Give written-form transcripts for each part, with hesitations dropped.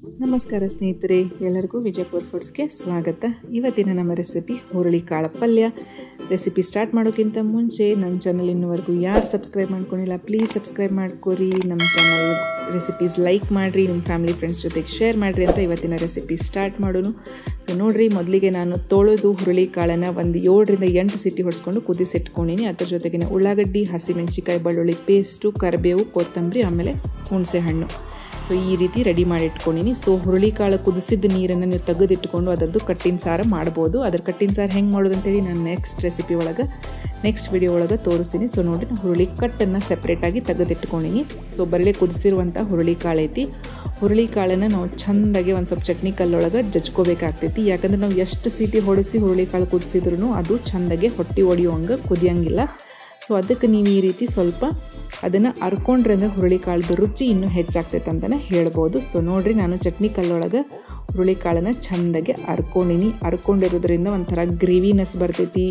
ನಮಸ್ಕಾರ ಸ್ನೇಹಿತರೆ, ಎಲ್ಲರಿಗೂ ವಿಜಯಪುರ ಫುಡ್ಸ್ಗೆ ಸ್ವಾಗತ. ಇವತ್ತಿನ ನಮ್ಮ ರೆಸಿಪಿ ಹುರುಳಿಕಾಳು ಪಲ್ಯ. ರೆಸಿಪಿ ಸ್ಟಾರ್ಟ್ ಮಾಡೋಕ್ಕಿಂತ ಮುಂಚೆ ನನ್ನ ಚಾನಲ್ ಇನ್ನೂವರೆಗೂ ಯಾರು ಸಬ್ಸ್ಕ್ರೈಬ್ ಮಾಡ್ಕೊಂಡಿಲ್ಲ ಪ್ಲೀಸ್ ಸಬ್ಸ್ಕ್ರೈಬ್ ಮಾಡ್ಕೊರಿ. ನಮ್ಮ ಚಾನಲ್ ರೆಸಿಪೀಸ್ ಲೈಕ್ ಮಾಡಿರಿ, ನಿಮ್ಮ ಫ್ಯಾಮಿಲಿ ಫ್ರೆಂಡ್ಸ್ ಜೊತೆಗೆ ಶೇರ್ ಮಾಡಿರಿ ಅಂತ ಇವತ್ತಿನ ರೆಸಿಪಿ ಸ್ಟಾರ್ಟ್ ಮಾಡೋಣ. ಸೊ ನೋಡಿರಿ, ಮೊದಲಿಗೆ ನಾನು ತೊಳೆದು ಹುರುಳಿಕಾಳನ್ನು ಒಂದು 7 ರಿಂದ 8 ಸಿಟಿ ಹೊಡ್ಸ್ಕೊಂಡು ಕುದಿಸಿಟ್ಕೊಂಡಿನಿ. ಅದ್ರ ಜೊತೆಗಿನ ಉಳ್ಳಾಗಡ್ಡಿ, ಹಸಿಮೆಣಸಿಕಾಯಿ, ಬೆಳ್ಳುಳ್ಳಿ ಪೇಸ್ಟು, ಕರಿಬೇವು, ಕೊತ್ತಂಬರಿ, ಆಮೇಲೆ ಹುಣಸೆ ಹಣ್ಣು. ಸೊ ಈ ರೀತಿ ರೆಡಿ ಮಾಡಿ ಇಟ್ಕೊಂಡಿನಿ. ಸೊ ಹುರುಳಿಕಾಳು ಕುದಿಸಿದ ನೀರನ್ನು ನೀವು ತೆಗೆದಿಟ್ಕೊಂಡು ಅದರದ್ದು ಕಟ್ಟಿನ ಸಾರು ಮಾಡ್ಬೋದು. ಅದ್ರ ಕಟ್ಟಿನ ಸಾರು ಹೆಂಗೆ ಮಾಡೋದು ಅಂತೇಳಿ ನಾನು ನೆಕ್ಸ್ಟ್ ವಿಡಿಯೋ ಒಳಗೆ ತೋರಿಸ್ತೀನಿ. ಸೊ ನೋಡಿ, ನಾನು ಹುರುಳಿ ಕಟ್ಟನ್ನು ಸೆಪ್ರೇಟಾಗಿ ತೆಗೆದಿಟ್ಕೊಂಡಿನಿ. ಸೊ ಬರಲೇ ಕುದಿಸಿರುವಂಥ ಹುರುಳಿಕಾಳು ಐತಿ. ಹುರುಳಿಕಾಳನ್ನು ನಾವು ಚೆಂದಾಗಿ ಒಂದು ಸ್ವಲ್ಪ ಚಟ್ನಿ ಕಲ್ಲೊಳಗೆ ಜಜ್ಕೋಬೇಕಾಗ್ತೈತಿ. ಯಾಕಂದ್ರೆ ನಾವು ಎಷ್ಟು ಸೀಟಿ ಹೊಡಿಸಿ ಹುರುಳಿಕಾಳು ಕುದಿಸಿದ್ರೂ ಅದು ಚೆಂದಾಗಿ ಹೊಟ್ಟೆ ಒಡೆಯುವಂಗೆ ಕುದಿಯಂಗಿಲ್ಲ. ಸೊ ಅದಕ್ಕೆ ನೀವು ಈ ರೀತಿ ಸ್ವಲ್ಪ ಅದನ್ನು ಅರ್ಕೊಂಡ್ರೆ ಅಂದರೆ ಹುರುಳಿಕಾಳದ ರುಚಿ ಇನ್ನೂ ಹೆಚ್ಚಾಗ್ತೈತೆ ಅಂತಲೇ ಹೇಳ್ಬೋದು. ಸೊ ನೋಡಿರಿ, ನಾನು ಚಟ್ನಿ ಕಲ್ಲೊಳಗೆ ಹುರುಳಿಕಾಳನ್ನು ಚೆಂದಾಗಿ ಅರ್ಕೊಂಡಿರೋದ್ರಿಂದ ಒಂಥರ ಗ್ರೇವಿನೆಸ್ ಬರ್ತೈತಿ.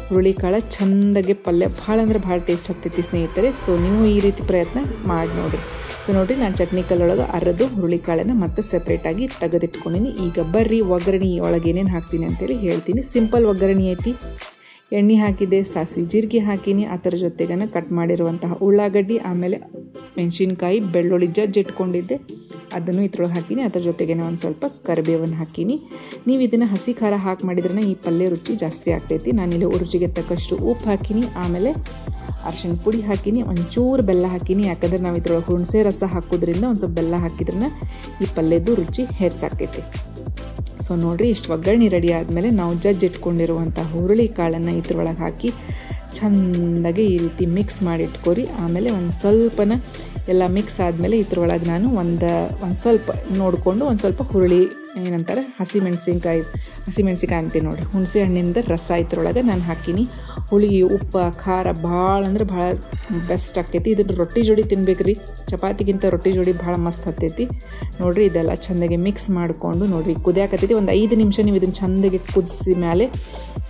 ಹುರುಳಿಕಾಳು ಚೆಂದಾಗಿ ಪಲ್ಯ ಭಾಳ ಅಂದ್ರೆ ಭಾಳ ಟೇಸ್ಟ್ ಆಗ್ತೈತಿ ಸ್ನೇಹಿತರೆ. ಸೊ ನೀವು ಈ ರೀತಿ ಪ್ರಯತ್ನ ಮಾಡಿ ನೋಡಿರಿ. ಸೊ ನೋಡಿರಿ, ನಾನು ಚಟ್ನಿ ಕಲ್ಲೊಳಗೆ ಅರೆದು ಹುರುಳಿಕಾಳನ್ನು ಮತ್ತೆ ಸೆಪ್ರೇಟಾಗಿ ತೆಗೆದಿಟ್ಕೊಂಡಿನಿ. ಈಗ ಬರ್ರಿ ಒಗ್ಗರಣೆ ಒಳಗೆ ಏನೇನು ಹಾಕ್ತೀನಿ ಅಂತೇಳಿ ಹೇಳ್ತೀನಿ. ಸಿಂಪಲ್ ಒಗ್ಗರಣೆ ಐತಿ. ಎಣ್ಣೆ ಹಾಕಿದೆ, ಸಾಸಿವೆ ಜೀರಿಗೆ ಹಾಕಿನಿ. ಅದರ ಜೊತೆಗನ ಕಟ್ ಮಾಡಿರುವಂತಹ ಉಳ್ಳಾಗಡ್ಡಿ, ಆಮೇಲೆ ಮೆಣಸಿನ್ಕಾಯಿ, ಬೆಳ್ಳುಳ್ಳಿ ಇಟ್ಕೊಂಡಿದ್ದೆ ಅದನ್ನು ಇದ್ರೊಳಗೆ ಹಾಕಿನಿ. ಅದರ ಜೊತೆಗೇನೆ ಒಂದು ಸ್ವಲ್ಪ ಕರಿಬೇವನ್ನು ಹಾಕಿನಿ. ನೀವು ಇದನ್ನು ಹಸಿ ಖಾರ ಹಾಕಿ ಮಾಡಿದ್ರೆ ಈ ಪಲ್ಯ ರುಚಿ ಜಾಸ್ತಿ ಆಗ್ತೈತಿ. ನಾನಿಲ್ಲಿ ರುಚಿಗೆ ತಕ್ಕಷ್ಟು ಉಪ್ಪು ಹಾಕಿನಿ, ಆಮೇಲೆ ಅರಿಶಿಣ ಪುಡಿ ಹಾಕಿನಿ, ಒಂಚೂರು ಬೆಲ್ಲ ಹಾಕಿನಿ. ಯಾಕಂದ್ರೆ ನಾವು ಇದ್ರೊಳಗೆ ಹುಣಸೆ ರಸ ಹಾಕೋದ್ರಿಂದ ಒಂದು ಸ್ವಲ್ಪ ಬೆಲ್ಲ ಹಾಕಿದ್ರನ್ನ ಈ ಪಲ್ಯದ್ದು ರುಚಿ ಹೆಚ್ಚಾಗ್ತೈತಿ. ಸೊ ನೋಡಿರಿ, ಇಷ್ಟು ಒಗ್ಗರಣೆ ರೆಡಿ ಆದಮೇಲೆ ನಾವು ಇಟ್ಕೊಂಡಿರುವಂಥ ಹುರುಳಿಕಾಳನ್ನು ಇದ್ರೊಳಗೆ ಹಾಕಿ ಚೆಂದಾಗಿ ಈ ರೀತಿ ಮಿಕ್ಸ್ ಮಾಡಿ ಇಟ್ಕೊರಿ. ಆಮೇಲೆ ಒಂದು ಸ್ವಲ್ಪನ ಎಲ್ಲ ಮಿಕ್ಸ್ ಆದಮೇಲೆ ಇದ್ರೊಳಗೆ ನಾನು ಒಂದು ಸ್ವಲ್ಪ ನೋಡಿಕೊಂಡು ಒಂದು ಸ್ವಲ್ಪ ಹುರುಳಿ ಏನಂತಾರೆ ಹಸಿಮೆಣ್ಸಿನ್ಕಾಯಿ ಅಂತೀನಿ ನೋಡಿರಿ, ಹುಣಸೆ ಹಣ್ಣಿಂದ ರಸ ಇದ್ರೊಳಗೆ ನಾನು ಹಾಕಿನಿ. ಹುಳಿ, ಉಪ್ಪು, ಖಾರ ಭಾಳ ಅಂದ್ರೆ ಭಾಳ ಬೆಸ್ಟ್ ಆಗ್ತೈತಿ. ಇದನ್ನು ರೊಟ್ಟಿ ಜೋಡಿ ತಿನ್ಬೇಕ್ರಿ, ಚಪಾತಿಗಿಂತ ರೊಟ್ಟಿ ಜೋಡಿ ಭಾಳ ಮಸ್ತ್ ಹತ್ತೈತಿ. ನೋಡಿರಿ, ಇದೆಲ್ಲ ಚೆಂದಾಗಿ ಮಿಕ್ಸ್ ಮಾಡಿಕೊಂಡು ನೋಡಿರಿ ಕುದಿಯಾಕತ್ತೈತಿ. ಒಂದು 5 ನಿಮಿಷ ನೀವು ಇದನ್ನು ಚೆಂದಾಗಿ ಕುದಿಸಿ ಮೇಲೆ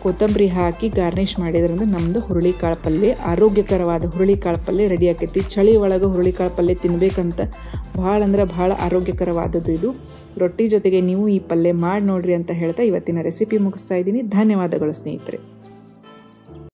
ಕೊತ್ತಂಬರಿ ಹಾಕಿ ಗಾರ್ನಿಷ್ ಮಾಡಿದ್ರಿಂದ ನಮ್ಮದು ಹುರುಳಿಕಾಳು ಪಲ್ಯ, ಆರೋಗ್ಯಕರವಾದ ಹುರುಳಿಕಾಳು ಪಲ್ಯ ರೆಡಿ ಆಕೈತಿ. ಚಳಿ ಒಳಗೆ ಹುರುಳಿಕಾಳು ಪಲ್ಯ ತಿನ್ಬೇಕಂತ ಭಾಳ ಅಂದ್ರೆ ಭಾಳ ಆರೋಗ್ಯಕರವಾದದ್ದು ಇದು. ರೊಟ್ಟಿ ಜೊತೆಗೆ ನೀವು ಈ ಪಲ್ಯ ಮಾಡಿ ನೋಡ್ರಿ ಅಂತ ಹೇಳ್ತಾ ಇವತ್ತಿನ ರೆಸಿಪಿ ಮುಗಿಸ್ತಾ ಇದ್ದೀನಿ. ಧನ್ಯವಾದಗಳು ಸ್ನೇಹಿತರೆ.